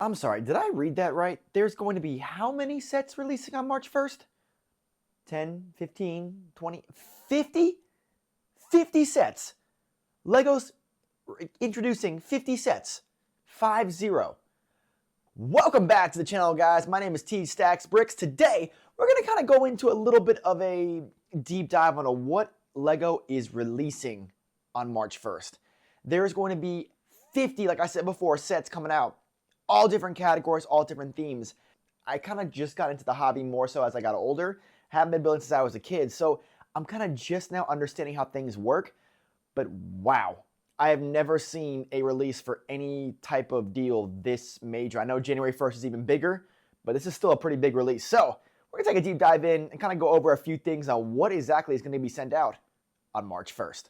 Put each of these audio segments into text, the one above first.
I'm sorry, did I read that right? There's going to be how many sets releasing on March 1st? 10, 15, 20, 50? 50 sets. Legos introducing 50 sets. 5-0. Welcome back to the channel, guys. My name is T Stacks Bricks. Today, we're going to kind of go into a little bit of a deep dive on what Lego is releasing on March 1st. There's going to be 50, like I said before, sets coming out. All different categories, all different themes. I kind of just got into the hobby more so as I got older. Haven't been building since I was a kid, so I'm kind of just now understanding how things work. But wow, I have never seen a release for any type of deal this major. I know January 1st is even bigger, but this is still a pretty big release. So we're going to take a deep dive in and kind of go over a few things on what exactly is going to be sent out on March 1st.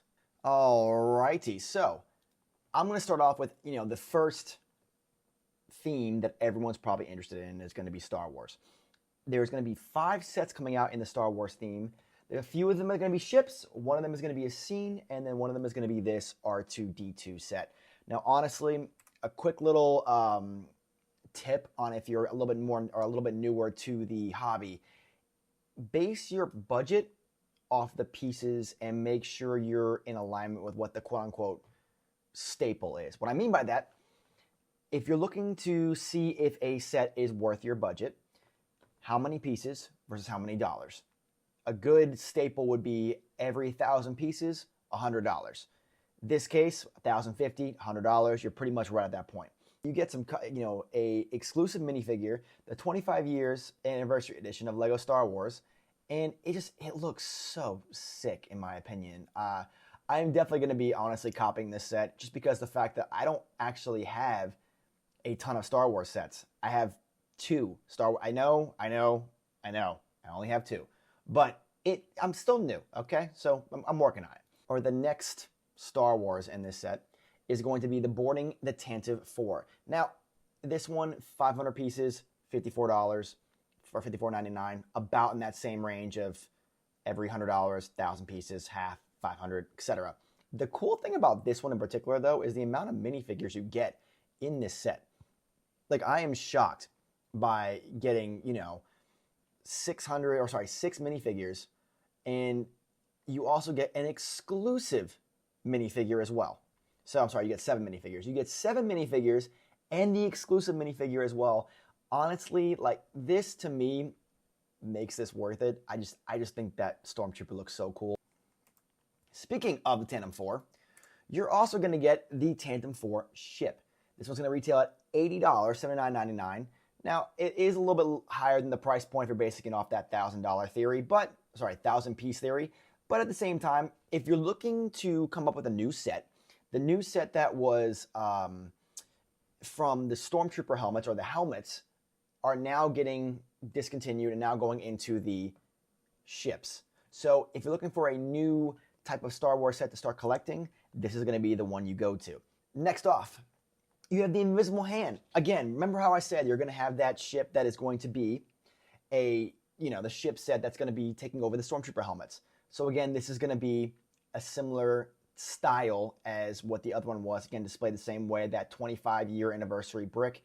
Alrighty, so I'm going to start off with, the first theme that everyone's probably interested in is going to be Star Wars. There's going to be 5 sets coming out in the Star Wars theme. A few of them are going to be ships, one of them is going to be a scene, and then one of them is going to be this R2-D2 set. Now, honestly, a quick little tip on if you're a little bit more or a little bit newer to the hobby, base your budget off the pieces and make sure you're in alignment with what the quote-unquote staple is. What I mean by that, if you're looking to see if a set is worth your budget, how many pieces versus how many dollars? A good staple would be every 1,000 pieces, $100. This case, $1,050, $100. You're pretty much right at that point. You get some, a exclusive minifigure, the 25 years anniversary edition of Lego Star Wars, and it looks so sick in my opinion. I'm definitely going to be honestly copying this set just because the fact that I don't actually have a ton of Star Wars sets. I have 2 Star Wars. I know. I only have 2. But I'm still new, okay? So I'm working on it. Or the next Star Wars in this set is going to be the Boarding the Tantive 4. Now, this one, 500 pieces, $54 for $54.99, about in that same range of every $100, 1,000 pieces, half, 500, etc. The cool thing about this one in particular, though, is the amount of minifigures you get in this set. Like, I am shocked by getting, 6 minifigures, and you also get an exclusive minifigure as well. So, I'm sorry, you get 7 minifigures. You get 7 minifigures and the exclusive minifigure as well. Honestly, like, this to me makes this worth it. I just think that Stormtrooper looks so cool. Speaking of the Tandem 4, you're also going to get the Tandem 4 ship. This one's going to retail at $80, $79.99. Now, it is a little bit higher than the price point if you're basing it off that $1,000-piece theory. But at the same time, if you're looking to come up with a new set, the new set that was from the Stormtrooper helmets, or the helmets, are now getting discontinued and now going into the ships. So if you're looking for a new type of Star Wars set to start collecting, this is going to be the one you go to. Next off, you have the Invisible Hand. Again, remember how I said you're going to have that ship that is going to be the ship set that's going to be taking over the Stormtrooper helmets. So again, this is going to be a similar style as what the other one was. Again, displayed the same way, that 25-year anniversary brick.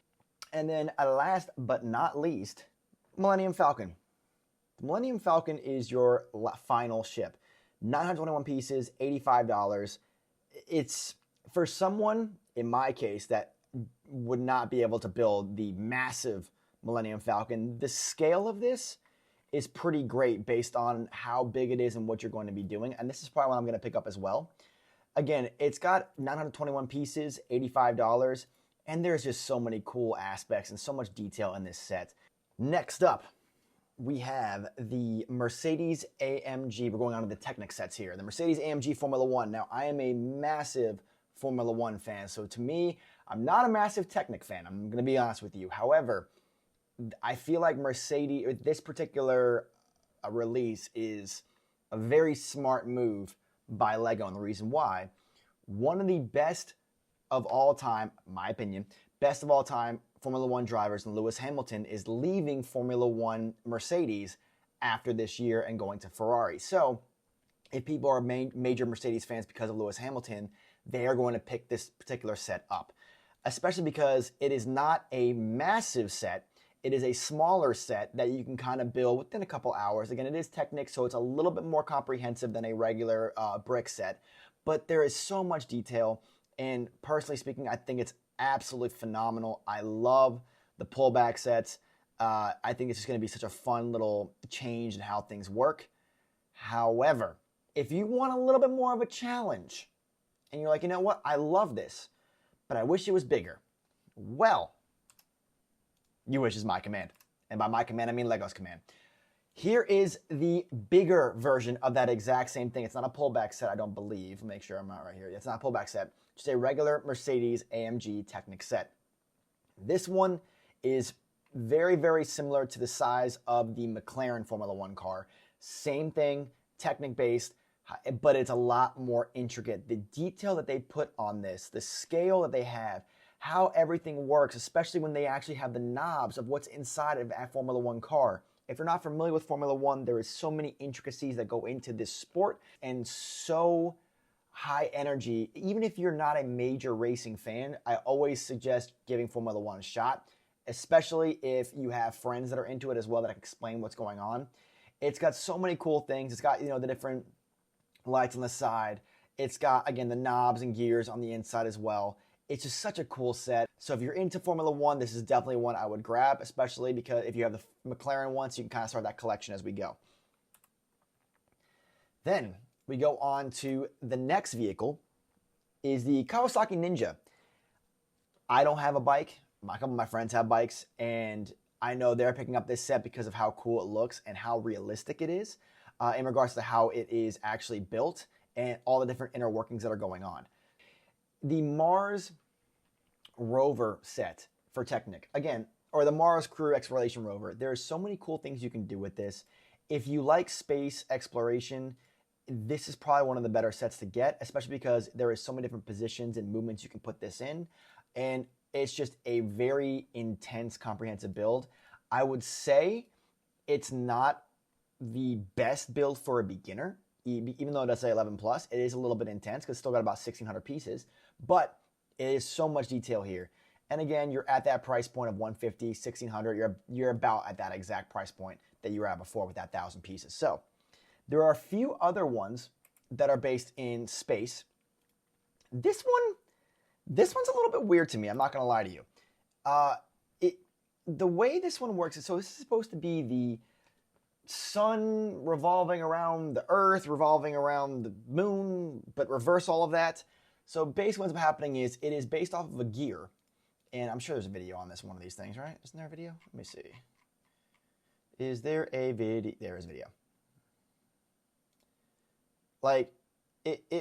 And then last but not least, Millennium Falcon. The Millennium Falcon is your final ship. 921 pieces, $85. It's for someone, in my case, that would not be able to build the massive Millennium Falcon. The scale of this is pretty great based on how big it is and what you're going to be doing. And this is probably what I'm going to pick up as well. Again, it's got 921 pieces, $85. And there's just so many cool aspects and so much detail in this set. Next up, we have the Mercedes AMG. We're going on to the Technic sets here. The Mercedes AMG Formula One. Now, I am a massive Formula One fan. So to me, I'm not a massive Technic fan. I'm going to be honest with you. However, I feel like Mercedes, this particular release is a very smart move by Lego. And the reason why, one of the best of all time, my opinion, best of all time Formula One drivers, Lewis Hamilton, is leaving Formula One Mercedes after this year and going to Ferrari. So if people are major Mercedes fans because of Lewis Hamilton, they are going to pick this particular set up. especially because it is not a massive set. It is a smaller set that you can kind of build within a couple hours. Again, it is Technic, so it's a little bit more comprehensive than a regular brick set, but there is so much detail, and personally speaking, I think it's absolutely phenomenal. I love the pullback sets. I think it's just going to be such a fun little change in how things work. However, if you want a little bit more of a challenge, and you're like, you know what, I love this, but I wish it was bigger. Well, you wish is my command. And by my command, I mean Lego's command. Here is the bigger version of that exact same thing. It's not a pullback set, I don't believe. Make sure I'm not right here. It's not a pullback set. Just a regular Mercedes AMG Technic set. This one is very, very similar to the size of the McLaren Formula One car. Same thing, Technic based, but it's a lot more intricate. The detail that they put on this, the scale that they have, how everything works, especially when they actually have the knobs of what's inside of a Formula One car. If you're not familiar with Formula One, there is so many intricacies that go into this sport and so high energy. Even if you're not a major racing fan, I always suggest giving Formula One a shot, especially if you have friends that are into it as well that can explain what's going on. It's got so many cool things. It's got, the different lights on the side. It's got, again, the knobs and gears on the inside as well. It's just such a cool set. So if you're into Formula One, this is definitely one I would grab, especially because if you have the McLaren one, so you can kind of start that collection as we go. Then we go on to the next vehicle, is the Kawasaki Ninja. I don't have a bike. A couple of my friends have bikes, and I know they're picking up this set because of how cool it looks and how realistic it is in regards to how it is actually built and all the different inner workings that are going on. The Mars rover set for Technic, again, or the Mars Crew Exploration Rover, there are so many cool things you can do with this. If you like space exploration, this is probably one of the better sets to get, especially because there is so many different positions and movements you can put this in, and it's just a very intense, comprehensive build. I would say it's not the best build for a beginner, even though it does say 11 plus. It is a little bit intense because it's still got about 1,600 pieces, but it is so much detail here. And again, you're at that price point of 150, 1,600. You're about at that exact price point that you were at before with that 1,000 pieces. So there are a few other ones that are based in space. This one's a little bit weird to me. I'm not going to lie to you. The way this one works is, so this is supposed to be the sun revolving around the earth, revolving around the moon, but reverse all of that. So basically what's happening is it is based off of a gear. And I'm sure there's a video on this one of these things, right? Isn't there a video? Let me see. Is there a video? There is a video. Like, it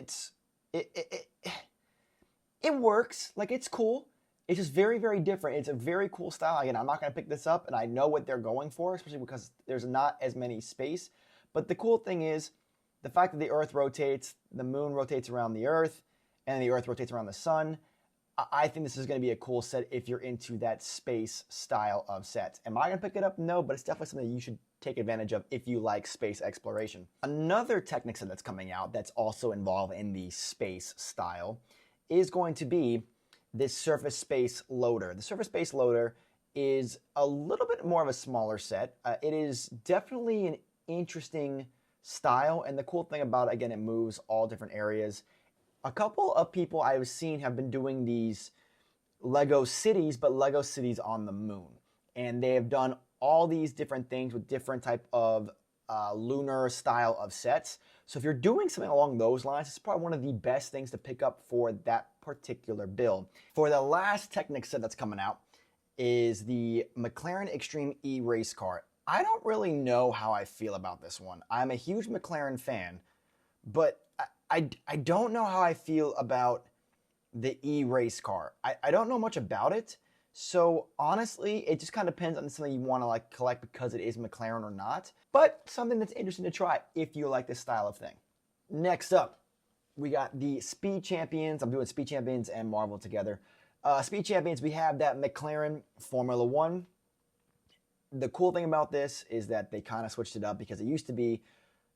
works. Like, it's cool. It's just very, very different. It's a very cool style. Again, I'm not going to pick this up, and I know what they're going for, especially because there's not as many space. But the cool thing is the fact that the Earth rotates, the moon rotates around the Earth, and the Earth rotates around the sun. I think this is going to be a cool set if you're into that space style of set. Am I going to pick it up? No, but it's definitely something you should take advantage of if you like space exploration. Another Technic set that's coming out that's also involved in the space style is going to be this Surface Space Loader. The Surface Space Loader is a little bit more of a smaller set. It is definitely an interesting style, and the cool thing about it, again, it moves all different areas. A couple of people I've seen have been doing these Lego cities, but Lego cities on the moon. And they have done all these different things with different type of lunar style of sets. So if you're doing something along those lines, it's probably one of the best things to pick up for that particular build. For the last Technic set that's coming out is the McLaren Extreme E race car. I don't really know how I feel about this one. I'm a huge McLaren fan, but I don't know how I feel about the E race car. I don't know much about it. So honestly, it just kind of depends on something you want to like collect because it is McLaren or not. But something that's interesting to try if you like this style of thing. Next up, we got the Speed Champions. I'm doing Speed Champions and Marvel together. Speed Champions, we have that McLaren Formula One. The cool thing about this is that they kind of switched it up because it used to be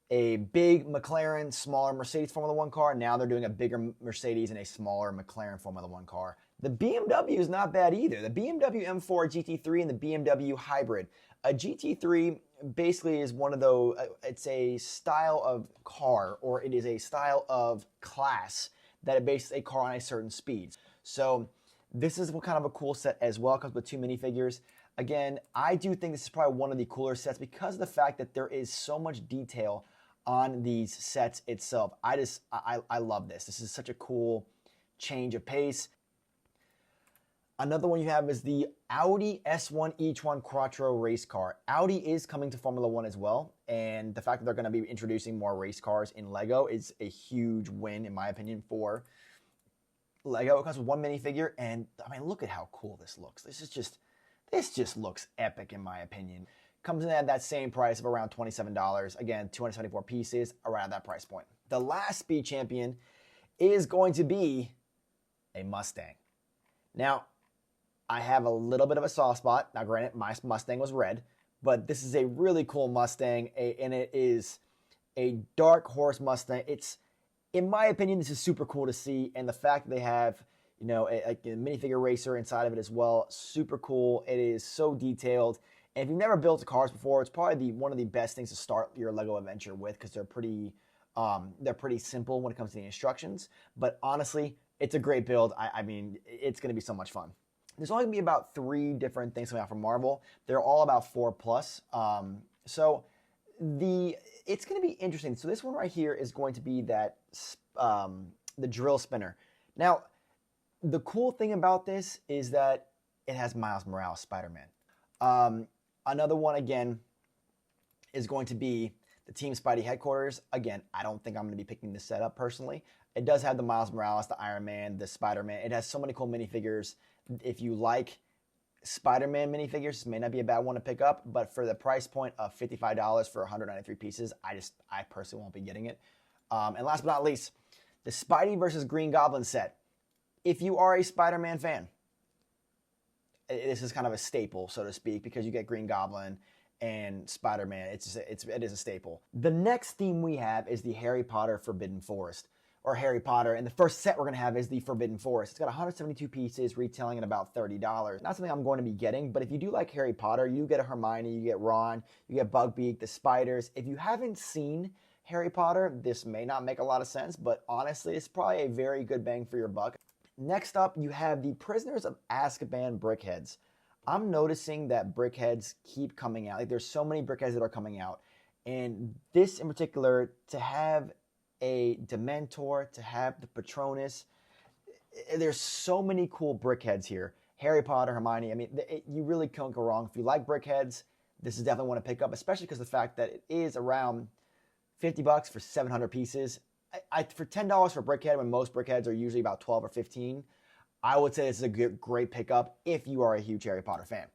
a big McLaren, smaller Mercedes Formula One car. Now they're doing a bigger Mercedes and a smaller McLaren Formula One car. The BMW is not bad either. The BMW M4 GT3 and the BMW Hybrid. A GT3 basically is one of those, it's a style of car, or it is a style of class that it bases a car on a certain speed. So this is kind of a cool set as well. It comes with 2 minifigures. Again, I do think this is probably one of the cooler sets because of the fact that there is so much detail on these sets itself. I love this. This is such a cool change of pace. Another one you have is the Audi S1 e-tron Quattro race car. Audi is coming to Formula One as well, and the fact that they're going to be introducing more race cars in Lego is a huge win, in my opinion, for Lego. It comes with 1 minifigure, and I mean, look at how cool this looks. This just looks epic, in my opinion. Comes in at that same price of around $27. Again, 274 pieces, around that price point. The last Speed Champion is going to be a Mustang. Now, I have a little bit of a soft spot. Now, granted, my Mustang was red, but this is a really cool Mustang, and it is a dark horse Mustang. It's, in my opinion, this is super cool to see, and the fact that they have, you know, a minifigure racer inside of it as well, super cool. It is so detailed, and if you've never built cars before, it's probably one of the best things to start your Lego adventure with because they're pretty simple when it comes to the instructions. But honestly, it's a great build. I mean, it's going to be so much fun. There's only going to be about 3 different things coming out from Marvel. They're all about 4+. So it's going to be interesting. So this one right here is going to be that the drill spinner. Now, the cool thing about this is that it has Miles Morales, Spider-Man. Another one, again, is going to be the Team Spidey headquarters. Again, I don't think I'm going to be picking this set up personally. It does have the Miles Morales, the Iron Man, the Spider-Man. It has so many cool minifigures. If you like Spider-Man minifigures, this may not be a bad one to pick up, but for the price point of $55 for 193 pieces, I personally won't be getting it. And last but not least, the Spidey versus Green Goblin set. If you are a Spider-Man fan, this is kind of a staple, so to speak, because you get Green Goblin and Spider-Man. It is a staple. The next theme we have is the Harry Potter Forbidden Forest, or Harry Potter, and the first set we're going to have is the Forbidden Forest. It's got 172 pieces, retailing at about $30. Not something I'm going to be getting, but if you do like Harry Potter, you get a Hermione, you get Ron, you get Buckbeak, the spiders. If you haven't seen Harry Potter, this may not make a lot of sense, but honestly, it's probably a very good bang for your buck. Next up, you have the Prisoners of Azkaban brickheads. I'm noticing that brickheads keep coming out. Like, there's so many brickheads that are coming out, and this in particular, to have a Dementor, to have the Patronus. There's so many cool brickheads here. Harry Potter, Hermione. I mean, you really can't go wrong. If you like brickheads, this is definitely one to pick up, especially because of the fact that it is around $50 for 700 pieces. For $10 for brickhead, when most brickheads are usually about 12 or 15, I would say this is a great pickup if you are a huge Harry Potter fan.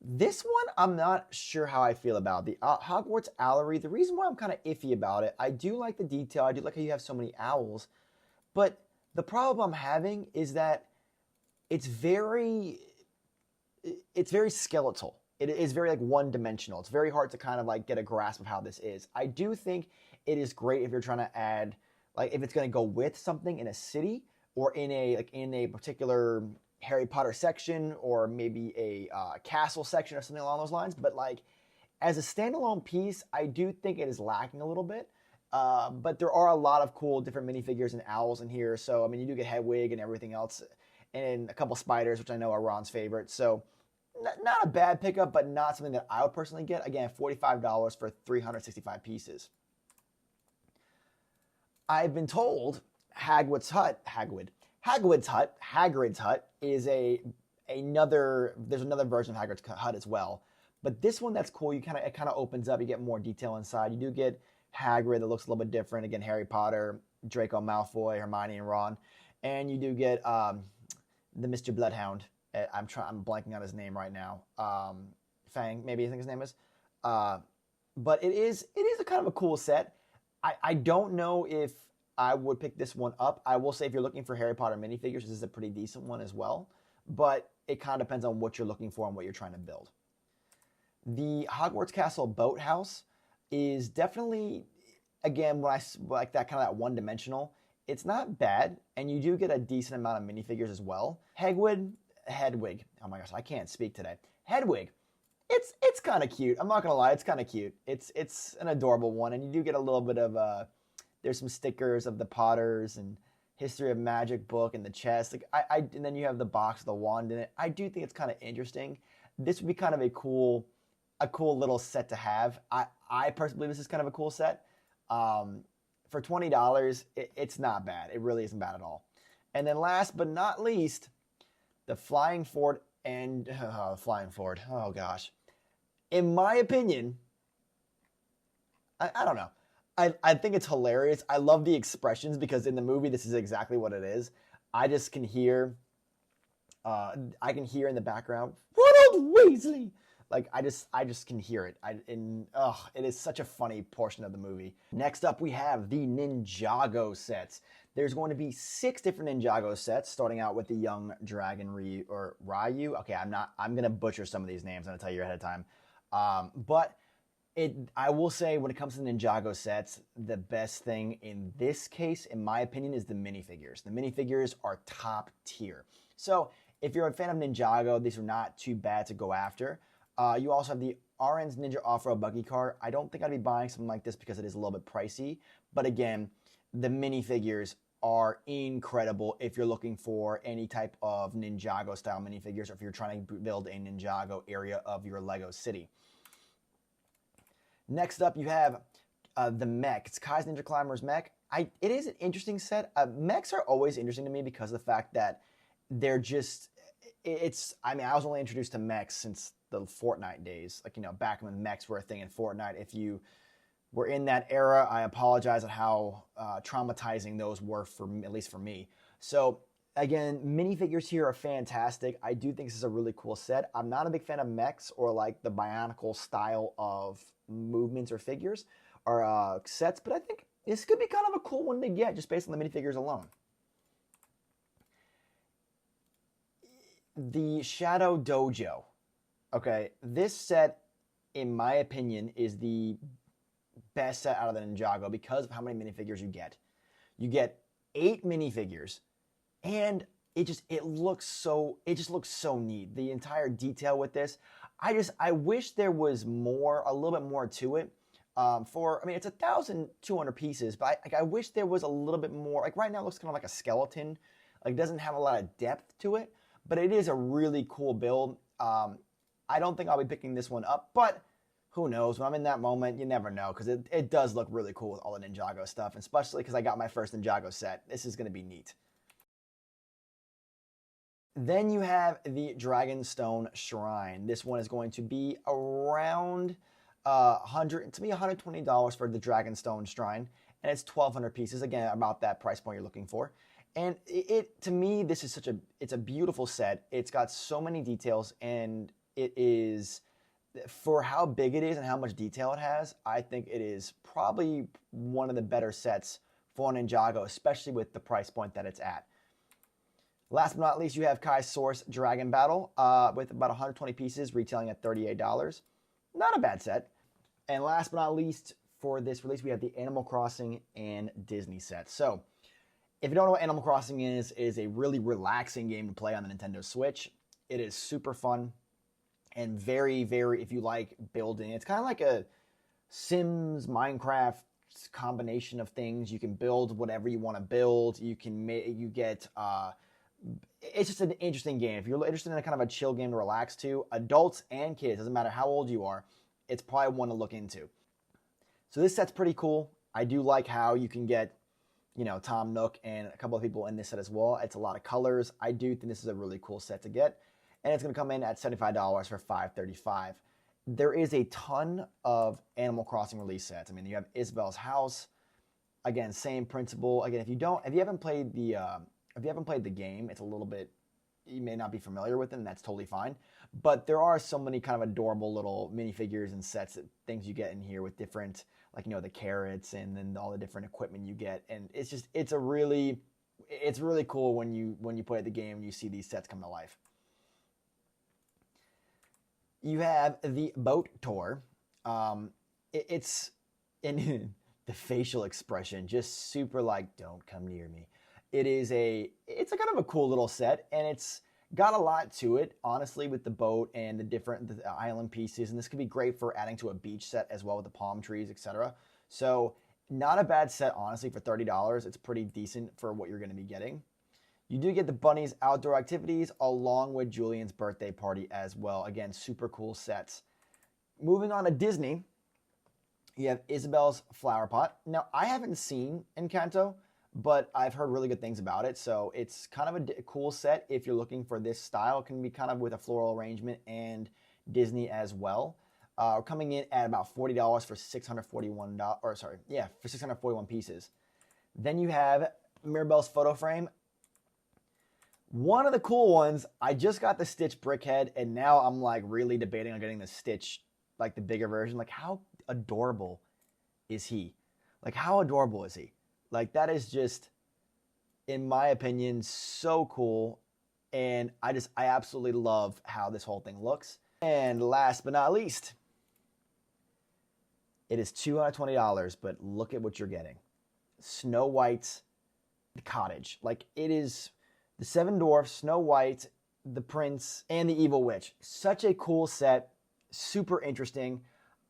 This one, I'm not sure how I feel about. The Hogwarts Owlery. The reason why I'm kind of iffy about it, I do like the detail. I do like how you have so many owls. But the problem I'm having is that it's very skeletal. It is very like one-dimensional. It's very hard to kind of like get a grasp of how this is. I do think it is great if you're trying to add, like if it's going to go with something in a city or in a particular Harry Potter section, or maybe a castle section or something along those lines. But like as a standalone piece, I do think it is lacking a little bit. But there are a lot of cool different minifigures and owls in here. So I mean, you do get Hedwig and everything else, and a couple spiders, which I know are Ron's favorite. So not a bad pickup, but not something that I would personally get. Again, $45 for 365 pieces. I've been told Hagrid's Hut is there's another version of Hagrid's Hut as well. But this one that's cool, it kind of opens up, you get more detail inside. You do get Hagrid that looks a little bit different. Again, Harry Potter, Draco Malfoy, Hermione, and Ron. And you do get the Mr. Bloodhound. I'm blanking on his name right now. Fang, maybe I think his name is. But it is a kind of a cool set. I don't know if I would pick this one up. I will say if you're looking for Harry Potter minifigures, this is a pretty decent one as well. But it kind of depends on what you're looking for and what you're trying to build. The Hogwarts Castle Boathouse is definitely, again, when I like that kind of that one-dimensional, It's not bad, and you do get a decent amount of minifigures as well. Hedwig. Oh my gosh, I can't speak today. Hedwig. It's kind of cute. I'm not gonna lie, it's kind of cute. It's an adorable one, and you do get a little bit of there's some stickers of the Potters and History of Magic book and the chest. Like and then you have the box with the wand in it. I do think it's kind of interesting. This would be kind of a cool little set to have. I personally believe this is kind of a cool set. For $20, it's not bad. It really isn't bad at all. And then last but not least, the Flying Ford and Flying Ford. Oh gosh. In my opinion, I don't know. I think it's hilarious. I love the expressions because in the movie, this is exactly what it is. I just can hear, I can hear in the background, Ronald Weasley. Like I just can hear it. It is such a funny portion of the movie. Next up, we have the Ninjago sets. There's going to be 6 different Ninjago sets, starting out with the young dragon Ryu. Okay, I'm gonna butcher some of these names. I'm gonna tell you ahead of time. I will say when it comes to Ninjago sets, the best thing in this case, in my opinion, is the minifigures. The minifigures are top tier. So if you're a fan of Ninjago, these are not too bad to go after. You also have the Orange Ninja Off-Road Buggy Car. I don't think I'd be buying something like this because it is a little bit pricey. But again, the minifigures are incredible if you're looking for any type of Ninjago style minifigures or if you're trying to build a Ninjago area of your Lego city. Next up, you have the mech. It's Kai's Ninja Climber's mech. It is an interesting set. Mechs are always interesting to me because of the fact that they're just, I was only introduced to mechs since the Fortnite days, like, back when mechs were a thing in Fortnite. If you were in that era, I apologize at how traumatizing those were at least for me. So again, minifigures here are fantastic. I do think this is a really cool set. I'm not a big fan of mechs or like the Bionicle style of movements or figures or sets, but I think this could be kind of a cool one to get just based on the minifigures alone. The Shadow Dojo. Okay, this set, in my opinion, is the best set out of the Ninjago because of how many minifigures you get. You get 8 minifigures, and it just looks so neat. The entire detail with this, I wish there was a little bit more to it. It's 1,200 pieces, but I wish there was a little bit more. Like right now, it looks kind of like a skeleton. Like it doesn't have a lot of depth to it, but it is a really cool build. I don't think I'll be picking this one up, but who knows? When I'm in that moment, you never know, because it does look really cool with all the Ninjago stuff, especially because I got my first Ninjago set. This is going to be neat. Then you have the Dragonstone Shrine. This one is going to be around $120 for the Dragonstone Shrine, and it's 1,200 pieces. Again, about that price point you're looking for. And to me, this is it's a beautiful set. It's got so many details, and it is, for how big it is and how much detail it has, I think it is probably one of the better sets for Ninjago, especially with the price point that it's at. Last but not least, you have Kai's Source Dragon Battle with about 120 pieces, retailing at $38. Not a bad set. And last but not least, for this release, we have the Animal Crossing and Disney set. So, if you don't know what Animal Crossing is, it is a really relaxing game to play on the Nintendo Switch. It is super fun and very, very, if you like building, it's kind of like a Sims, Minecraft combination of things. You can build whatever you want to build. It's just an interesting game. If you're interested in a kind of a chill game to relax to, adults and kids, doesn't matter how old you are, it's probably one to look into. So this set's pretty cool. I do like how you can get, Tom Nook and a couple of people in this set as well. It's a lot of colors. I do think this is a really cool set to get. And it's going to come in at $75 for $535. There is a ton of Animal Crossing release sets. You have Isabel's House. Again, same principle. Again, if you haven't played the game, it's a little bit, you may not be familiar with them, and that's totally fine. But there are so many kind of adorable little minifigures and sets, things you get in here with different, the carrots and then all the different equipment you get. And it's really cool when you play the game and you see these sets come to life. You have the boat tour. It's in the facial expression, just super like, don't come near me. It's a kind of a cool little set, and it's got a lot to it, honestly, with the boat and the island pieces. And this could be great for adding to a beach set as well with the palm trees, etc. So not a bad set, honestly, for $30. It's pretty decent for what you're going to be getting. You do get the bunnies outdoor activities along with Julian's birthday party as well. Again, super cool sets. Moving on to Disney, you have Isabel's flower pot. Now, I haven't seen Encanto, but I've heard really good things about it. So it's kind of a cool set if you're looking for this style. It can be kind of with a floral arrangement and Disney as well. Coming in at about $40 for 641 for 641 pieces. Then you have Mirabelle's photo frame. One of the cool ones, I just got the Stitch Brickhead, and now I'm like really debating on getting the Stitch, like the bigger version. Like, how adorable is he? Like, how adorable is he? Like, that is just, in my opinion, so cool. And I absolutely love how this whole thing looks. And last but not least, it is $220, but look at what you're getting. Snow White's cottage. Like, it is the Seven Dwarfs, Snow White, the Prince, and the Evil Witch. Such a cool set. Super interesting.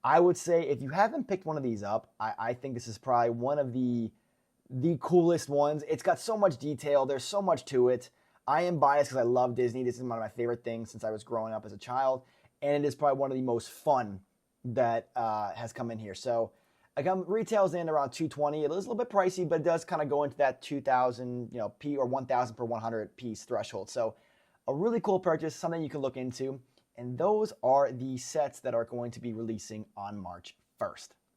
I would say if you haven't picked one of these up, I think this is probably one of the coolest ones. It's got so much detail. There's so much to it. I am biased because I love Disney. This is one of my favorite things since I was growing up as a child. And it is probably one of the most fun that has come in here. So again, retails in around $220. It is a little bit pricey, but it does kind of go into that 2,000, or 1,000 per 100 piece threshold. So a really cool purchase, something you can look into. And those are the sets that are going to be releasing on March 1st.